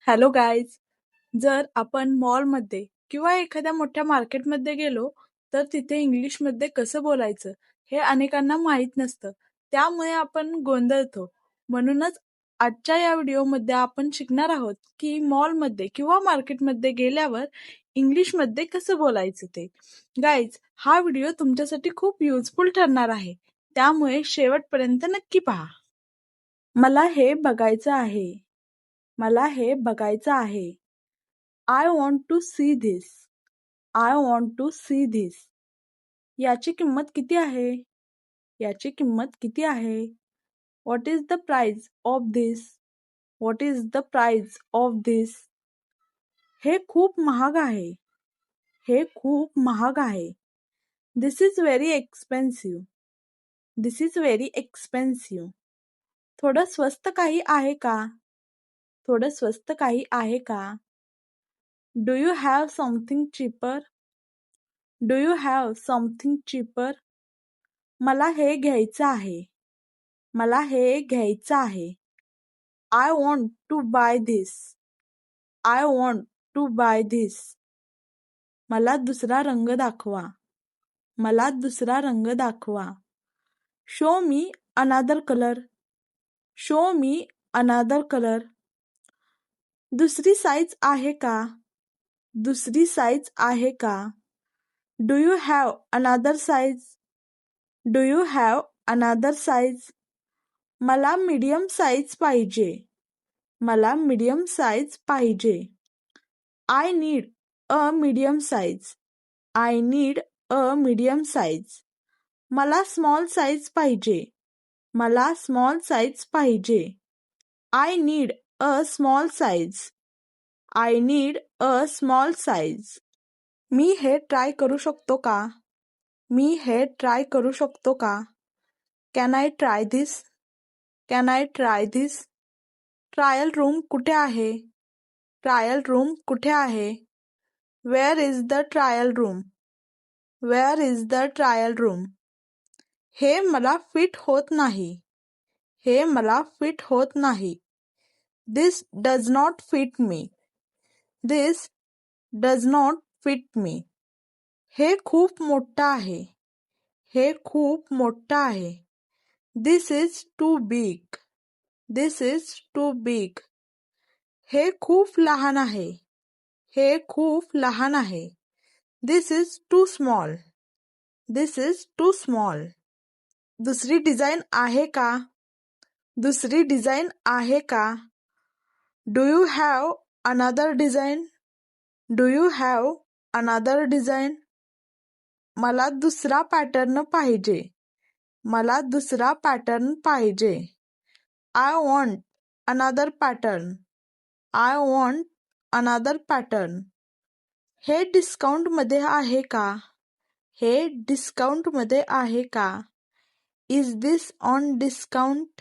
Hello guys. जर आपण मॉलमध्ये किंवा एखाद्या मोठ्या मार्केटमध्ये गेलो तर तिथे इंग्लिशमध्ये कसं बोलायचं हे अनेकांना माहीत नसतं. त्यामुळे आपण गोंधळतो. म्हणूनच आजच्या या व्हिडिओमध्ये आपण शिकणार आहोत की मॉलमध्ये किंवा मार्केटमध्ये गेल्यावर इंग्लिशमध्ये कसं बोलायचं ते. गाईज, हा व्हिडिओ तुमच्यासाठी खूप युजफुल ठरणार आहे. त्यामुळे शेवटपर्यंत नक्की पहा. मला हे बघायचं आहे. मला हे बघायचं आहे. I want to see this. I want to see this. याची किंमत किती आहे? याची किंमत किती आहे? What is the price of this? What is the price of this? हे खूप महाग आहे. हे खूप महाग आहे. This is very expensive. This is very expensive. थोडं स्वस्त काही आहे का? थोडं स्वस्त काही आहे का? Do you have something cheaper? Do you have something cheaper? मला हे घ्यायचं आहे. मला हे घ्यायचं आहे. I want to buy this. I want to buy this. मला दुसरा रंग दाखवा. मला दुसरा रंग दाखवा. शो मी अनादर कलर. शो मी अनादर कलर. दुसरी साईज आहे का? दुसरी साईज आहे का? Do you have another size? Do you have another size? मला मीडियम साईज पाहिजे. मला मीडियम साईज पाहिजे. I need a medium size. I need a medium size. मला स्मॉल साईज पाहिजे. मला स्मॉल साईज पाहिजे. I need a small size. I need a small size. मी हे ट्राय करू शकतो का? मी हे ट्राय करू शकतो का? Can I try this? Can I try this? Trial room कुठे आहे? ट्रायल रूम कुठे आहे? Where is the trial room? Wear is the trial room? हे मला फिट होत नाही. हे मला फिट होत नाही. This does not fit me. This does not fit me. हे खूप मोठं आहे. हे खूप मोठं आहे. This is too big. This is too big. हे खूप लहान आहे. हे खूप लहान आहे. This is too small. This is too small. दुसरी डिझाईन आहे का? दुसरी डिझाईन आहे का? Do you have another design? Do you have another design? मला दुसरा पॅटर्न पाहिजे. मला दुसरा पॅटर्न पाहिजे. आय वॉन्ट अनादर पॅटर्न. आय वॉन्ट अनादर पॅटर्न. हे डिस्काउंटमध्ये आहे का? हे डिस्काउंटमध्ये आहे का? Is this on discount?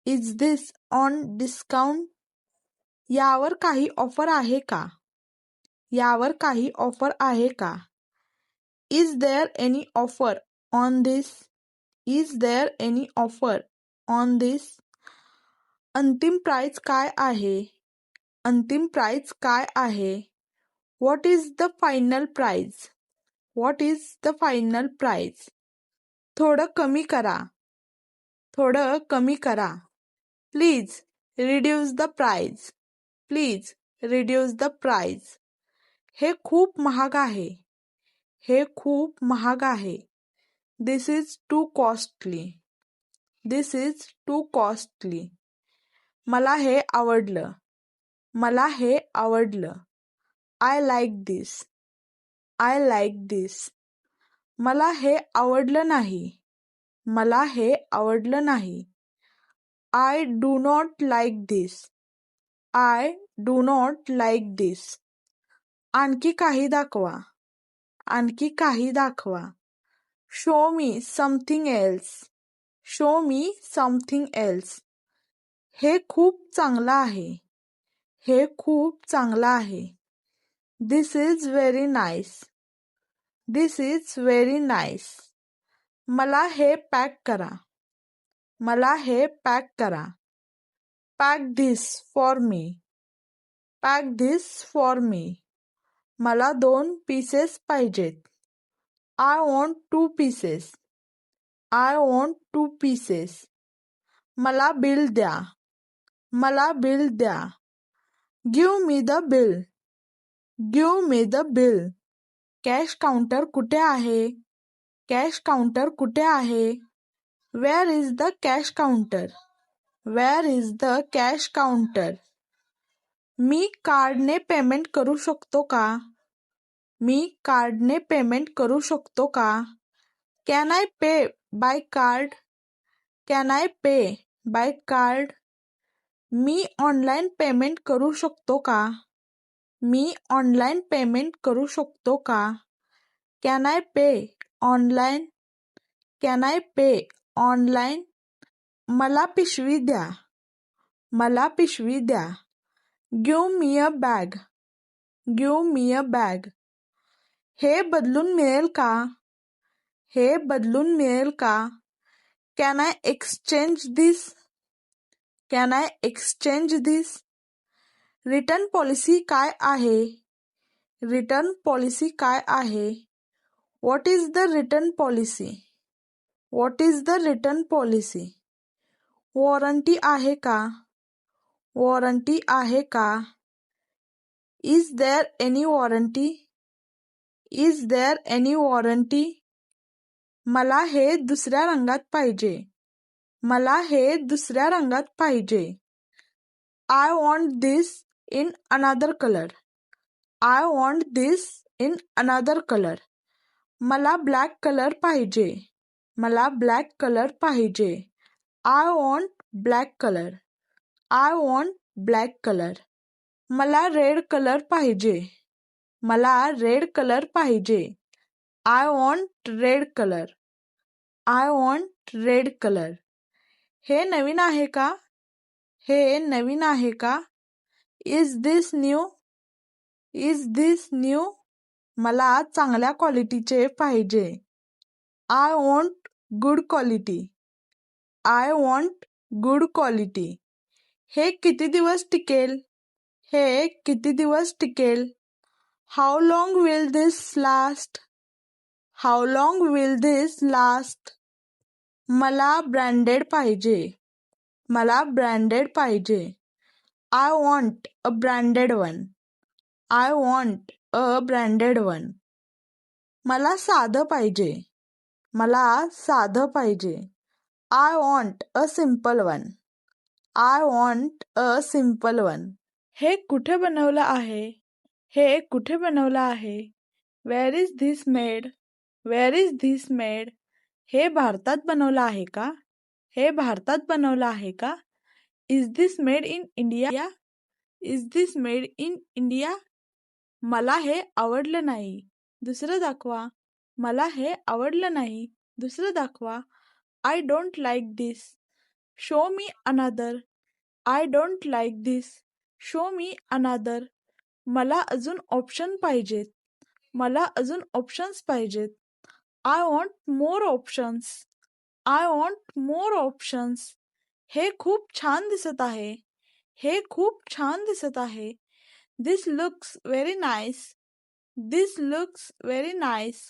Is this on discount? यावर काही ऑफर आहे का? यावर काही ऑफर आहे का? Is there any offer on this? Is there any offer on this? अंतिम प्राइस काय आहे? अंतिम प्राइस काय आहे? What is the final price? What is the final price? थोडं कमी करा. थोडं कमी करा. Please reduce the price. Please reduce the price. हे खूप महाग आहे. हे खूप महाग आहे. This is too costly. This is too costly. मला हे आवडलं. मला हे आवडलं. I like this. I like this. मला हे आवडलं नाही. मला हे आवडलं नाही. I do not like this. I do not like this. आणखी काही दाखवा. आणखी काही दाखवा. Show me something else. Show me something else. हे खूप चांगलं आहे. हे खूप चांगलं आहे. This is very nice. This is very nice. मला हे पॅक करा. मला हे पॅक करा. Pack this for me. Pack this for मी. मला 2 पीसेस पाहिजेत. I want 2 pieces. I want 2 pieces. मला बिल द्या. मला बिल द्या. Give me the bill. Give me the bill. Cash counter कुठे आहे? कॅश काउंटर कुठे आहे? Where is the cash counter? Where is the cash counter? मी कार्डने पेमेंट करू शकतो का? मी कार्डने पेमेंट करू शकतो का? Can I pay by card? Can I pay by card? मी ऑनलाईन पेमेंट करू शकतो का? मी ऑनलाईन पेमेंट करू शकतो का? Can I pay online? Can I pay online? मला पिशवी द्या. मला पिशवी द्या. Give me a bag. Give me a bag. हे बदलून मिळेल का? हे बदलून मिळेल का? Can I exchange this? Can I exchange this? Return policy काय आहे? रिटर्न पॉलिसी काय आहे? What is the return policy? What is the return policy? Warranty आहे का? वॉरंटी आहे का? Is there any warranty? Is there any warranty? मला हे दुसऱ्या रंगात पाहिजे. मला हे दुसऱ्या रंगात पाहिजे. I want this in another colour. I want this in another colour. मला ब्लॅक कलर पाहिजे. मला ब्लॅक कलर पाहिजे. I want black colour. I want black colour. मला रेड कलर पाहिजे. मला रेड कलर पाहिजे. I want red colour. I want red colour. हे नवीन आहे का? हे नवीन आहे का? Is this new? Is this new? मला चांगल्या क्वालिटीचे पाहिजे. I want good quality. I want good quality. हे किती दिवस टिकेल? हे किती दिवस टिकेल? How long will this last? How long will this last? मला ब्रँडेड पाहिजे. मला ब्रँडेड पाहिजे. I want a branded one. I want a branded one. मला साधं पाहिजे. मला साधं पाहिजे. I want a simple one. I want a simple one. हे कुठे बनवलं आहे? हे कुठे बनवलं आहे? Where is this made? Where is this made? हे भारतात बनवलं आहे का? हे भारतात बनवलं आहे का? Is this made in India? Is this made in India? मला हे आवडलं नाही. दुसरं दाखवा. मला हे आवडलं नाही. दुसरं दाखवा. I don't like this. Show me another. I don't like this. Show me another. मला अजून ऑप्शन पाहिजेत. मला अजून ऑप्शन्स पाहिजेत. I want more options. I want more options. हे खूप छान दिसत आहे. हे खूप छान दिसत आहे. This looks very nice. This looks very nice.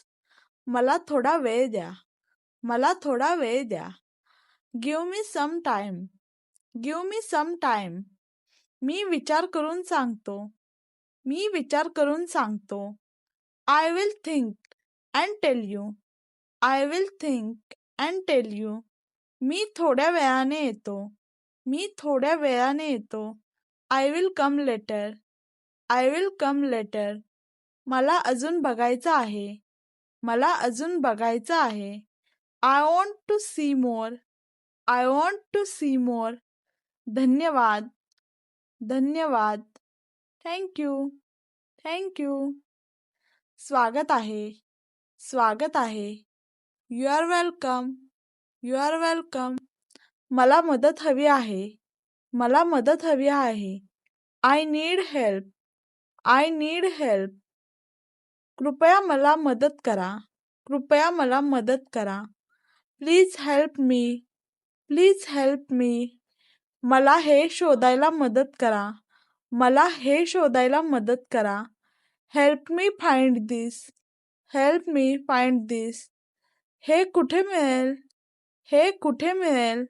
मला थोडा वेळ द्या. मला थोडा वेळ द्या. Give me some time. Give me some time. मी विचार करून सांगतो. मी विचार करून सांगतो. I will think and tell you. I will think and tell you. मी थोड्या वेळाने येतो. मी थोड्या वेळाने येतो. I will come later. I will come later. मला अजून बघायचं आहे. मला अजून बघायचं आहे. I want to see more. I want to see more. धन्यवाद. धन्यवाद. थँक्यू. थँक्यू. स्वागत आहे. स्वागत आहे. You are welcome. You are welcome. मला मदत हवी आहे. मला मदत हवी आहे. I need help. I need help. कृपया मला मदत करा. कृपया मला मदत करा. Please help me. Please help me. मला हे शोधायला मदत करा. मला हे शोधायला मदत करा. हेल्प मी फाइंड दिस. हेल्प मी फाइंड दिस. हे कुठे मिळेल? हे कुठे मिळेल?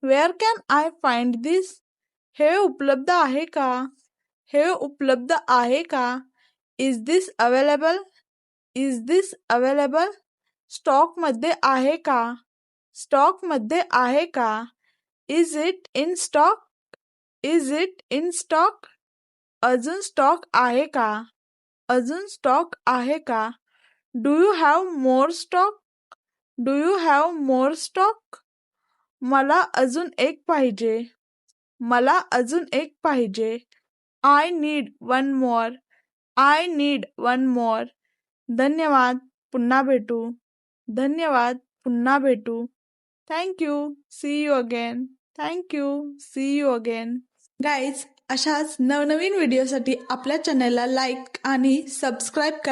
वेअर कॅन आय फाइंड दिस? हे उपलब्ध आहे का? हे उपलब्ध आहे का? Is this available? Is this available? स्टॉकमध्ये आहे का? स्टॉकमध्ये आहे का? Is it in stock? Is it in stock? अजून स्टॉक आहे का? अजून स्टॉक आहे का? Do you have more stock? Do you have more stock? मला अजून एक पाहिजे. मला अजून एक पाहिजे. I need one more. I need one more. धन्यवाद. पुन्हा भेटू. धन्यवाद. पुन्हा भेटू. Thank you. See you again. Thank you. See you again. Guys, अशाच नवनवीन व्हिडिओसाठी आपल्या चॅनलला लाईक आणि सबस्क्राईब करा.